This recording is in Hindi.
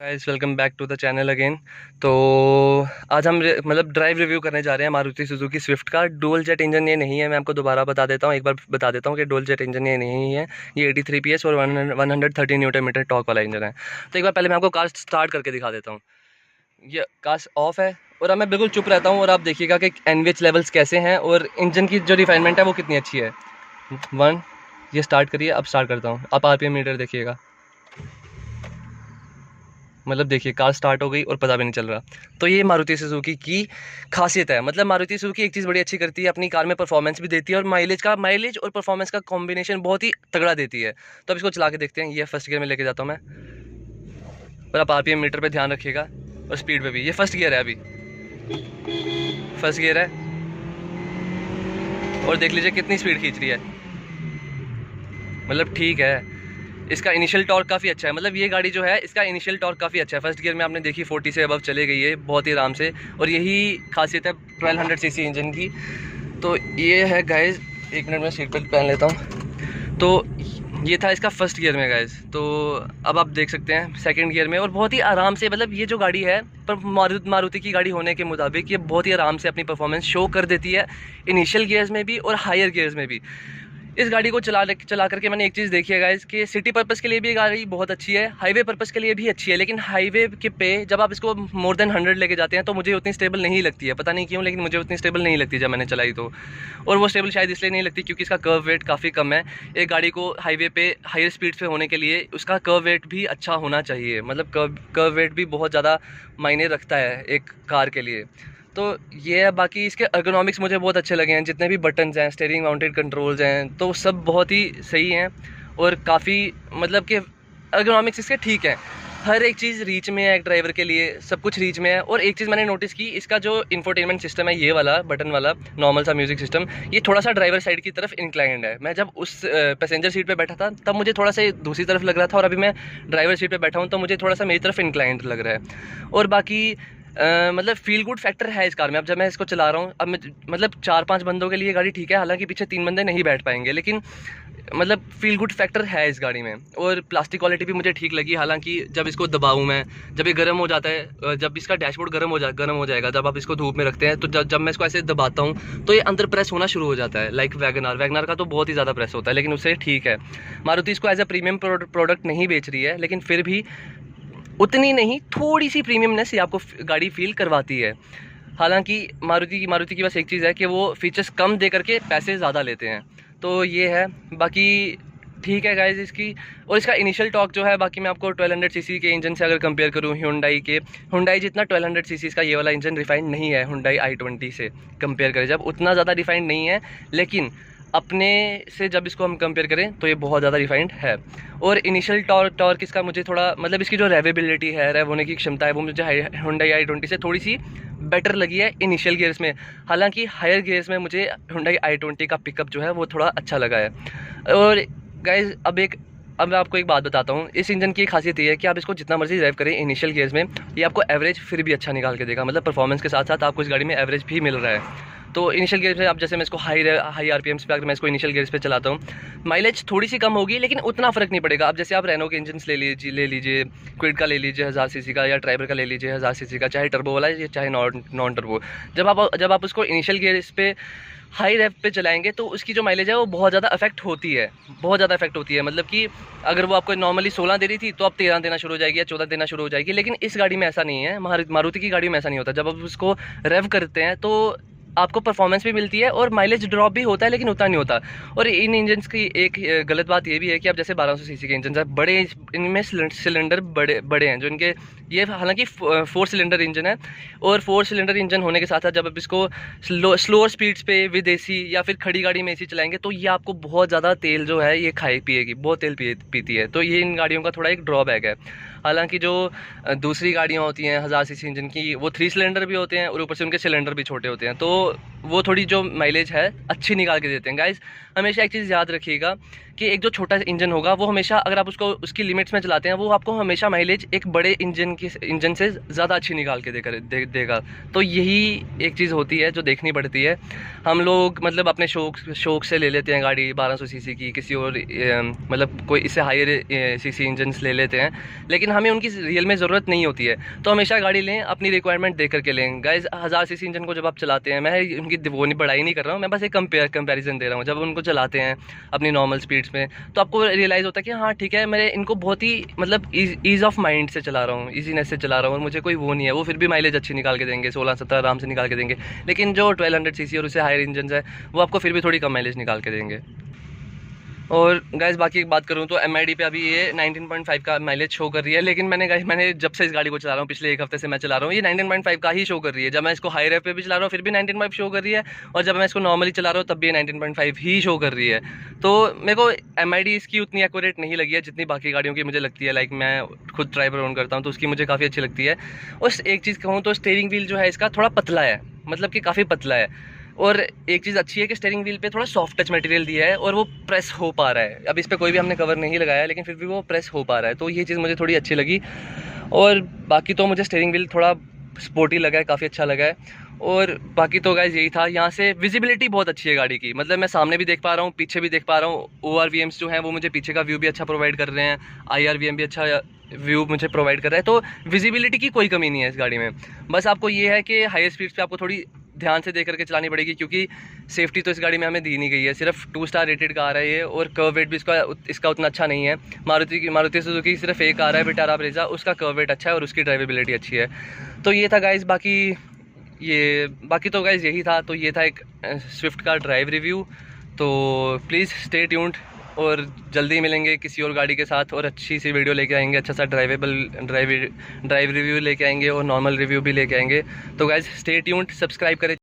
Guys welcome back to the channel again. तो आज हम ड्राइव रिव्यू करने जा रहे हैं मारुति सुजुकी स्विफ्ट का। डुअल जेट इंजन ये नहीं है, मैं आपको दोबारा बता देता हूँ, एक बार बता देता हूँ कि डुअल जेट इंजन ये नहीं है। ये 83 PS और 130 न्यूटन मीटर टॉर्क वाला इंजन है। तो एक बार पहले मैं आपको कार स्टार्ट करके दिखा देता हूँ। ये कार ऑफ है और अब मैं बिल्कुल चुप रहता हूँ और आप देखिएगा कि NVH लेवल्स कैसे हैं और इंजन की जो रिफाइनमेंट है वो कितनी अच्छी है। ये स्टार्ट करिए, अब स्टार्ट करता हूँ। आप RPM मीटर देखिएगा, देखिए कार स्टार्ट हो गई और पता भी नहीं चल रहा। तो ये मारुति सुजुकी की खासियत है। मारुति सुजुकी एक चीज़ बड़ी अच्छी करती है, अपनी कार में परफॉर्मेंस भी देती है और माइलेज और परफॉर्मेंस का कॉम्बिनेशन बहुत ही तगड़ा देती है। तो अब इसको चला के देखते हैं। ये फर्स्ट गियर में लेके जाता हूँ मैं, और आप RPM मीटर पे ध्यान रखिएगा और स्पीड पे भी। ये फर्स्ट गियर है, अभी फर्स्ट गियर है और देख लीजिए कितनी स्पीड खींच रही है। ठीक है, इसका इनिशियल टॉर्क काफ़ी अच्छा है। ये गाड़ी जो है इसका इनिशियल टॉर्क काफ़ी अच्छा है। फर्स्ट गियर में आपने देखी 40 से अबव चले गई है बहुत ही आराम से, और यही खासियत है 1200 सीसी इंजन की। तो ये है गाइज, एक मिनट में सीट बेल्ट पहन लेता हूँ। तो ये था इसका फर्स्ट गियर में गाइज। तो अब आप देख सकते हैं सेकंड गियर में, और बहुत ही आराम से ये जो गाड़ी है पर मारुति की गाड़ी होने के मुताबिक ये बहुत ही आराम से अपनी परफॉर्मेंस शो कर देती है, इनिशियल गियर्स में भी और हायर गियर्स में भी। इस गाड़ी को चला करके मैंने एक चीज़ देखी है गाइस कि सिटी पर्पस के लिए भी ये गाड़ी बहुत अच्छी है, हाईवे पर्पस के लिए भी अच्छी है। लेकिन हाईवे के पे जब आप इसको मोर देन 100 लेके जाते हैं तो मुझे उतनी स्टेबल नहीं लगती है, पता नहीं क्यों, लेकिन मुझे उतनी स्टेबल नहीं लगती जब मैंने चलाई तो। और वो स्टेबल शायद इसलिए नहीं लगती क्योंकि इसका कर्व वेट काफ़ी कम है। एक गाड़ी को हाईवे पे हायर स्पीड पे होने के लिए उसका कर्व वेट भी अच्छा होना चाहिए। कर्व वेट भी बहुत ज़्यादा मायने रखता है एक कार के लिए। तो ये है। बाकी इसके अर्गोनॉमिक्स मुझे बहुत अच्छे लगे हैं, जितने भी बटन्स हैं, स्टीयरिंग माउंटेड कंट्रोल्स हैं, तो सब बहुत ही सही हैं और काफ़ी कि अर्गोनॉमिक्स इसके ठीक है। हर एक चीज़ रीच में है, एक ड्राइवर के लिए सब कुछ रीच में है। और एक चीज़ मैंने नोटिस की, इसका जो इंफोटेनमेंट सिस्टम है, ये वाला बटन वाला नॉर्मल सा म्यूज़िक सिस्टम, ये थोड़ा सा ड्राइवर साइड की तरफ इंक्लाइंड है। मैं जब उस पैसेंजर सीट पे बैठा था तब मुझे थोड़ा सा दूसरी तरफ लग रहा था, और अभी मैं ड्राइवर सीट पे बैठा हूँ तो मुझे थोड़ा सा मेरी तरफ इंक्लाइंड लग रहा है। और बाकी फील गुड फैक्टर है इस कार में। अब जब मैं इसको चला रहा हूँ, अब मैं 4-5 बंदों के लिए गाड़ी ठीक है, हालांकि पीछे 3 बंदे नहीं बैठ पाएंगे, लेकिन फील गुड फैक्टर है इस गाड़ी में। और प्लास्टिक क्वालिटी भी मुझे ठीक लगी, हालांकि जब इसको दबाऊँ मैं, जब ये गर्म हो जाता है, जब इसका डैशबोर्ड गर्म हो जाएगा, जब आप इसको धूप में रखते हैं तो जब मैं इसको ऐसे दबाता हूँ तो ये अंदर प्रेस होना शुरू हो जाता है। लाइक वैगनार का तो बहुत ही ज़्यादा प्रेस होता है, लेकिन उससे ठीक है। मारुति इसको एज अ प्रीमियम प्रोडक्ट नहीं बेच रही है, लेकिन फिर भी उतनी नहीं, थोड़ी सी प्रीमियमनेस ये आपको गाड़ी फील करवाती है। हालांकि मारुति की बस एक चीज़ है कि वो फीचर्स कम दे करके पैसे ज़्यादा लेते हैं। तो ये है। बाकी ठीक है गाइज इसकी। और इसका इनिशियल टॉर्क जो है, बाकी मैं आपको 1200 सीसी के इंजन से अगर कंपेयर करूँ हुंडई जितना 1200 सीसी का ये वाला इंजन रिफाइंड नहीं है। हुंडई i20 से कंपेयर करें जब, उतना ज़्यादा रिफाइंड नहीं है, लेकिन अपने से जब इसको हम कंपेयर करें तो ये बहुत ज़्यादा रिफाइंड है। और इनिशियल टॉर्क इसका मुझे थोड़ा इसकी जो रेवेबिलिटी है, रेव होने की क्षमता है, वो मुझे हुंडई i20 से थोड़ी सी बेटर लगी है इनिशियल गियर्स में। हालांकि हायर गियर्स में मुझे हुंडई i20 का पिकअप जो है वो थोड़ा अच्छा लगा है। और गाइज अब मैं आपको एक बात बताता हूँ। इस इंजन की खासियत ये है कि आप इसको जितना मर्जी ड्राइव करें इनिशियल गियर्स में, ये आपको एवरेज फिर भी अच्छा निकाल के देगा। परफॉर्मेंस के साथ साथ आपको इस गाड़ी में एवरेज भी मिल रहा है। तो इनिशियल गियर्स में आप, जैसे मैं इसको हाई RPMs पे, अगर मैं इसको इनिशियल गियर्स पे चलाता हूँ, माइलेज थोड़ी सी कम होगी, लेकिन उतना फ़र्क नहीं पड़ेगा। अब जैसे आप रेनो के इंजन ले लीजिए, क्विड का ले लीजिए 1000 सीसी का, या ट्राइबर का ले लीजिए 1000 सीसी का, चाहे टर्बो वाला या चाहे नॉन टर्बो। जब आप उसको इनिशियल गियर्स पे हाई रेव पे चलाएंगे तो उसकी जो माइलेज है वो बहुत ज़्यादा अफेक्ट होती है, कि अगर वो आपको नॉर्मली 16 दे रही थी तो अब 13 देना शुरू हो जाएगी या 14 देना शुरू हो जाएगी। लेकिन इस गाड़ी में ऐसा नहीं है, मारुति की गाड़ी में ऐसा नहीं होता। जब आप उसको रेव करते हैं तो आपको परफॉर्मेंस भी मिलती है और माइलेज ड्रॉप भी होता है, लेकिन उतना नहीं होता। और इन इंजन्स की एक गलत बात ये भी है कि आप जैसे 1200 सीसी के इंजन है बड़े, इनमें सिलेंडर बड़े हैं जो इनके, ये हालांकि 4 सिलेंडर इंजन है, और 4 सिलेंडर इंजन होने के साथ साथ जब आप इसको स्लोअर स्पीड्स पे विद AC या फिर खड़ी गाड़ी में AC चलाएंगे तो ये आपको बहुत ज़्यादा तेल जो है ये पिएगी, बहुत तेल पीती है। तो ये इन गाड़ियों का थोड़ा एक ड्रॉबैक है। हालांकि जो दूसरी गाड़ियाँ होती हैं 1000 सीसी इंजन की, वो 3 सिलेंडर भी होते हैं और ऊपर से उनके सिलेंडर भी छोटे होते हैं, तो वो थोड़ी जो माइलेज है अच्छी निकाल के देते हैं। गाइस हमेशा एक चीज़ याद रखिएगा कि एक जो छोटा इंजन होगा वो हमेशा, अगर आप उसको उसकी लिमिट्स में चलाते हैं, वो आपको हमेशा माइलेज एक बड़े इंजन से ज़्यादा अच्छी निकाल के देगा। तो यही एक चीज़ होती है जो देखनी पड़ती है। हम लोग अपने शौक से ले लेते हैं गाड़ी 1200 सीसी की, किसी और कोई इससे हायर सीसी इंजन ले लेते हैं, लेकिन हमें उनकी रियल में ज़रूरत नहीं होती है। तो हमेशा गाड़ी लें, अपनी रिक्वायरमेंट देख करके लें गाइज़। 1000 सीसी इंजन को जब आप चलाते हैं, मैं उनकी वो नहीं बढ़ाई नहीं कर रहा हूँ, मैं बस एक कंपेरिजन दे रहा हूँ। जब उनको चलाते हैं अपनी नॉर्मल स्पीड्स में, तो आपको रियलाइज़ होता है कि हाँ ठीक है, मैं इनको बहुत ही मतलब ईज़ ऑफ माइंड से चला रहा हूँ, ईजीनेस से चला रहा हूँ, और मुझे कोई वो नहीं है। वो फिर भी माइलेज अच्छी निकाल के देंगे, 16-17 आराम से निकाल के देंगे। लेकिन जो 1200 सीसी और उससे हायर इंजन है, वो आपको फिर भी थोड़ी कम माइलेज निकाल के देंगे। और गाइस बाकी एक बात करूँ तो MID पे अभी ये 19.5 का माइलेज शो कर रही है। लेकिन मैंने जब से इस गाड़ी को चला रहा हूँ, पिछले एक हफ्ते से मैं चला रहा हूँ, ये 19.5 का ही शो कर रही है। जब मैं इसको हाई रेव पे भी चला रहा हूँ फिर भी 19.5 शो कर रही है, और जब मैं इसको नॉर्मली चला रहा हूँ तब भी 19.5 ही शो कर रही है। तो मेरे को MID इसकी उतनी एक्यूरेट नहीं लगी है जितनी बाकी गाड़ियों की मुझे लगती है। लाइक मैं खुद ड्राइवर ओन करता हूँ तो उसकी मुझे काफ़ी अच्छी लगती है। और एक चीज़ कहूँ तो स्टीयरिंग व्हील जो है इसका थोड़ा पतला है, मतलब कि काफ़ी पतला है। और एक चीज़ अच्छी है कि स्टीयरिंग व्हील पे थोड़ा सॉफ्ट टच मटेरियल दिया है और वो प्रेस हो पा रहा है। अब इस पे कोई भी हमने कवर नहीं लगाया है, लेकिन फिर भी वो प्रेस हो पा रहा है, तो ये चीज़ मुझे थोड़ी अच्छी लगी। और बाकी तो मुझे स्टीयरिंग व्हील थोड़ा स्पोर्टी लगा है, काफ़ी अच्छा लगा है। और बाकी तो गाइस यही था। यहाँ से विजिबिलिटी बहुत अच्छी है गाड़ी की, मतलब मैं सामने भी देख पा रहा हूँ, पीछे भी देख पा रहा हूँ। ORVMs जो हैं वो मुझे पीछे का व्यू भी अच्छा प्रोवाइड कर रहे हैं, IRVM भी अच्छा व्यू मुझे प्रोवाइड कर रहा है। तो विजिबिलिटी की कोई कमी नहीं है इस गाड़ी में। बस आपको ये है कि हाई स्पीड्स पे आपको थोड़ी ध्यान से देख करके चलानी पड़ेगी, क्योंकि सेफ्टी तो इस गाड़ी में हमें दी नहीं गई है। सिर्फ 2 स्टार रेटेड कार है ये, और कर्व वेट भी इसका उतना अच्छा नहीं है। मारुति सुजुकी सिर्फ एक कार है विटारा ब्रेजा, उसका कर्व वेट अच्छा है और उसकी ड्राइवेबिलिटी अच्छी है। तो ये था गाइज़, बाकी तो गाइज़ यही था। तो ये था एक स्विफ्ट का ड्राइव रिव्यू। तो प्लीज़ स्टे ट्यून्ड, और जल्दी मिलेंगे किसी और गाड़ी के साथ, और अच्छी सी वीडियो लेके आएंगे, अच्छा सा ड्राइव रिव्यू लेके आएंगे, और नॉर्मल रिव्यू भी लेके आएंगे। तो गाइज़ स्टे ट्यून्ड, सब्सक्राइब करें।